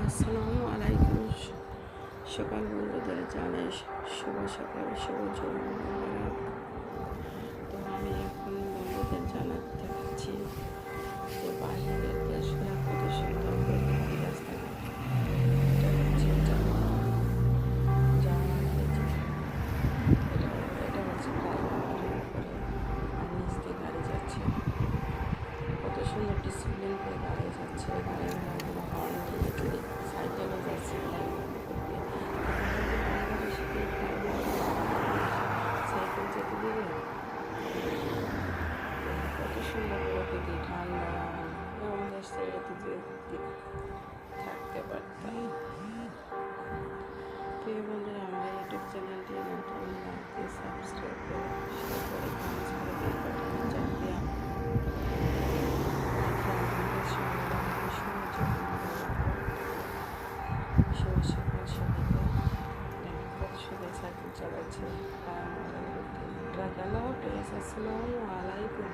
আসসালামু আলাইকুম। সকাল বন্ধুদের জানাই শুভ সকাল, শুভ জন্মদিন। তো আমি এখন বন্ধুদের জানাতে চাচ্ছি যে বাইরের দেশগুলো কত সুন্দর প্রকৃতি, রাস্তাঘাট। এটা হচ্ছে এটা হচ্ছে ফ্লাইওভারের উপরে, আর নিচ দিয়ে গাড়ি যাচ্ছে। কত সুন্দর ডিসিপ্লিন করে গাড়ি যাচ্ছে। গাড়ির মধ্যে হর্ন দিয়ে যদি সাইকেলও যাচ্ছে ফ্লাইওভারের উপর দিয়ে, বাংলাদেশে সাইকেল যেতে দেবে? কত সুন্দর প্রকৃতি, ঠান্ডা। আমাদের জায়গাতে যে থাকতে পারতাম। প্রিয় বন্ধুরা, আমার ইউটিউব চ্যানেলটি নতুন লাগতে সাবস্ক্রাইব করে, শেয়ার করে, কমেন্টস করে বেল বাটনে চাপ দেওয়া। শুভ সকাল সবাইকে। কত সুন্দর সাইকেল চালাচ্ছে। কেন? ঠিক আছে। আসসালামু আলাইকুম।